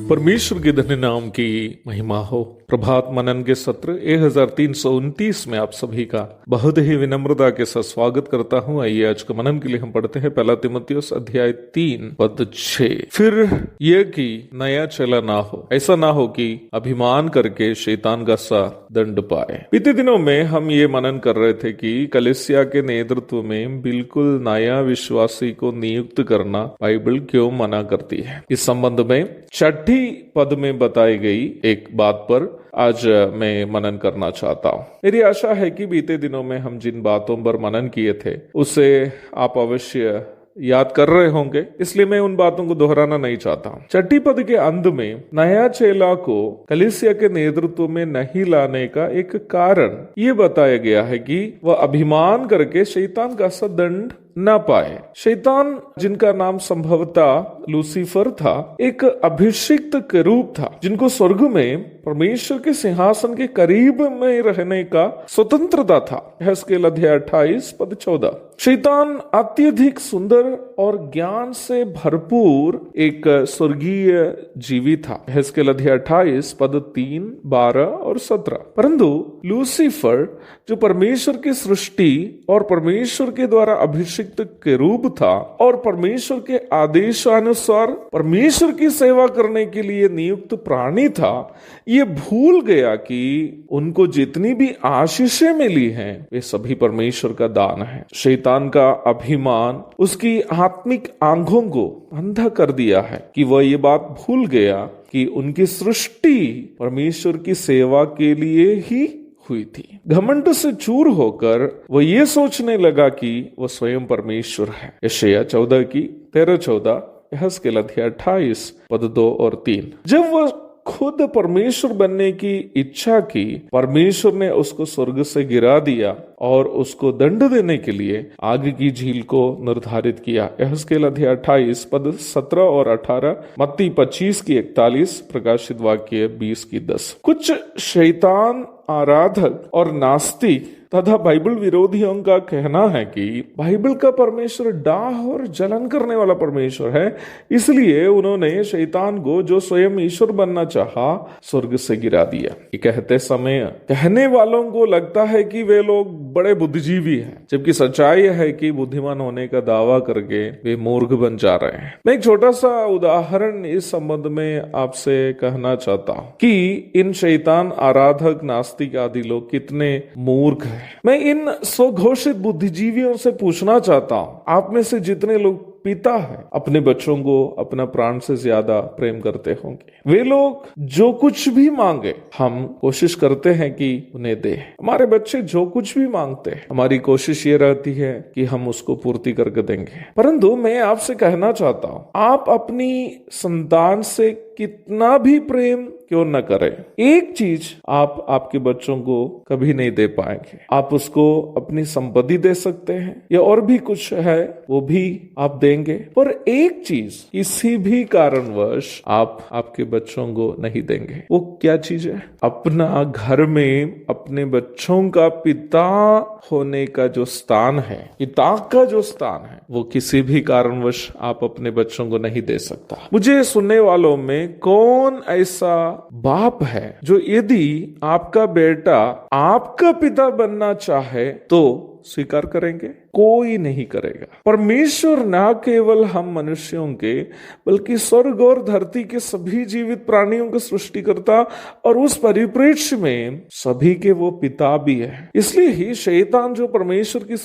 परमेश्वर के धन्य नाम की महिमा हो। प्रभात मनन के सत्र 1329 में आप सभी का बहुत ही विनम्रता के साथ स्वागत करता हूं। आइए आज का मनन के लिए हम पढ़ते हैं पहला तीमुथियुस अध्याय 3 पद 6। फिर यह कि नया चला ना हो, ऐसा ना हो कि अभिमान करके शैतान का सा दंड पाए। बीते दिनों में हम ये मनन कर रहे थे कि कलीसिया के नेतृत्व में बिल्कुल नया विश्वासी को नियुक्त करना बाइबल क्यों मना करती है। इस संबंध में छठी पद में बताई गई एक बात पर आज मैं मनन करना चाहता हूँ। मेरी आशा है कि बीते दिनों में हम जिन बातों पर मनन किए थे उसे आप अवश्य याद कर रहे होंगे, इसलिए मैं उन बातों को दोहराना नहीं चाहता हूँ। छठी पद के अंत में नया चेला को कलीसिया के नेतृत्व में नहीं लाने का एक कारण ये बताया गया है कि वह अभिमान करके शैतान का सा दंड न पाए। शैतान, जिनका नाम संभवतः लूसीफर था, एक अभिषिक्त केरूब था जिनको स्वर्ग में परमेश्वर के सिंहासन के करीब में रहने का स्वतंत्रता था। यहेजकेल अध्याय 28 पद 14। शैतान अत्यधिक सुंदर और ज्ञान से भरपूर एक स्वर्गीय जीवी था। यहेजकेल अध्याय 28 पद 3, 12 और 17। परंतु लूसीफर, जो परमेश्वर की सृष्टि और परमेश्वर के द्वारा अभिषिक्त केरूब था और परमेश्वर के आदेशानुसार परमेश्वर की सेवा करने के लिए नियुक्त प्राणी था, ये भूल गया कि उनको जितनी भी आशीषें मिली हैं वे सभी परमेश्वर का दान है। शैतान का अभिमान उसकी आत्मिक आंखों को अंधा कर दिया है कि वह ये बात भूल गया कि उनकी सृष्टि परमेश्वर की सेवा के लिए ही हुई थी। घमंड से चूर होकर वह ये सोचने लगा कि वह स्वयं परमेश्वर है। यशायाह 14 की 13-14, यहेजकेल अध्याय 28 पद 2 और 3। जब वह खुद परमेश्वर बनने की इच्छा की, परमेश्वर ने उसको स्वर्ग से गिरा दिया और उसको दंड देने के लिए आग की झील को निर्धारित किया। यहेजकेल अध्याय 28 पद 17 और 18, मत्ती 25 की 41, प्रकाशित वाक्य 20 की 10। कुछ शैतान आराधक और नास्तिक तथा बाइबल विरोधियों का कहना है कि बाइबल का परमेश्वर डाह और जलन करने वाला परमेश्वर है, इसलिए उन्होंने शैतान को, जो स्वयं ईश्वर बनना चाहा, स्वर्ग से गिरा दिया। ये कहते समय कहने वालों को लगता है कि वे लोग बड़े बुद्धिजीवी हैं, जबकि सच्चाई है कि बुद्धिमान होने का दावा करके वे मूर्ख बन जा रहे हैं। मैं एक छोटा सा उदाहरण इस संबंध में आपसे कहना चाहता हूँ कि इन शैतान आराधक, नास्तिक आदि लोग कितने मूर्ख हैं। मैं इन स्वघोषित बुद्धिजीवियों से पूछना चाहता हूं, आप में से जितने लोग पिता है अपने बच्चों को अपना प्राण से ज्यादा प्रेम करते होंगे, वे लोग जो कुछ भी मांगे हम कोशिश करते हैं कि उन्हें दे। हमारे बच्चे जो कुछ भी मांगते हैं, हमारी कोशिश ये रहती है कि हम उसको पूर्ति करके देंगे। परंतु मैं आपसे कहना चाहता हूं, आप अपनी संतान से कितना भी प्रेम क्यों न करें, एक चीज आप आपके बच्चों को कभी नहीं दे पाएंगे। आप उसको अपनी संपत्ति दे सकते हैं या और भी कुछ है वो भी आप देंगे, पर एक चीज किसी भी कारणवश आप आपके बच्चों को नहीं देंगे। वो क्या चीज है? अपना घर में अपने बच्चों का पिता होने का जो स्थान है, पिता का जो स्थान है, वो किसी भी कारणवश आप अपने बच्चों को नहीं दे सकता। मुझे सुनने वालों में कौन ऐसा बाप है जो यदि आपका बेटा आपका पिता बनना चाहे तो स्वीकार करेंगे? कोई नहीं करेगा। परमेश्वर न केवल हम मनुष्यों के बल्कि स्वर्ग और धरती के सभी जीवित प्राणियों के सृष्टिकर्ता और उस परिप्रेक्ष्य में सभी के वो पिता भी है। इसलिए ही शैतान, जो परमेश्वर की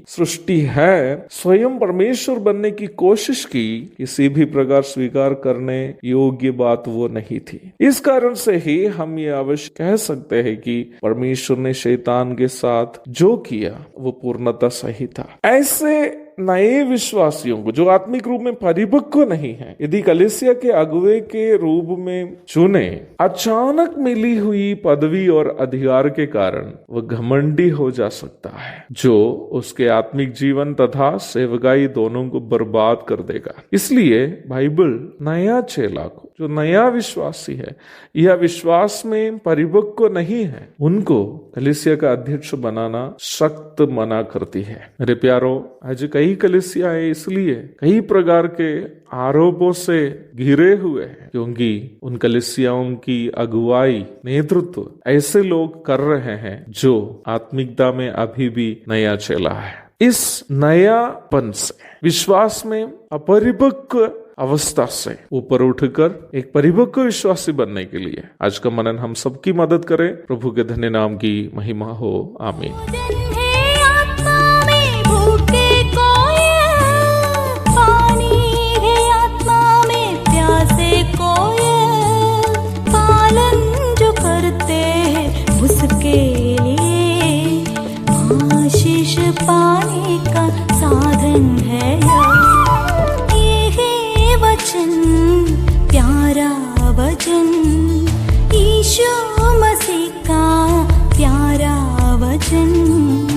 सृष्टि है, स्वयं परमेश्वर बनने की कोशिश की, किसी भी प्रकार स्वीकार करने योग्य बात वो नहीं थी। इस कारण से ही हम ये अवश्य कह सकते हैं कि परमेश्वर ने शैतान के साथ जो किया वो पूर्णतः सही था। ऐसे नए विश्वासियों को, जो आत्मिक रूप में परिपक्व नहीं है, यदि कलीसिया के अगुवे के रूप में चुने, अचानक मिली हुई पदवी और अधिकार के कारण वह घमंडी हो जा सकता है, जो उसके आत्मिक जीवन तथा सेवकाई दोनों को बर्बाद कर देगा। इसलिए बाइबल नया चेला को, जो नया विश्वासी है, यह विश्वास में परिपक्व नहीं है, उनको कलीसिया का अध्यक्ष बनाना सख्त मना करती है। मेरे प्यारो, आज कई कई कलीसियाएं इसलिए कई प्रकार के आरोपों से घिरे हुए हैं क्योंकि उन कलीसियाओं की अगुवाई, नेतृत्व ऐसे लोग कर रहे हैं जो आत्मिकता में अभी भी नया चेला है। इस नयापन से, विश्वास में अपरिपक्व अवस्था से ऊपर उठकर एक परिपक्व विश्वासी बनने के लिए आज का मनन हम सबकी मदद करे। प्रभु के धन्य नाम की महिमा हो, आमीन। पाने का साधन है ये है वचन, प्यारा वचन, यीशु मसीह का प्यारा वचन।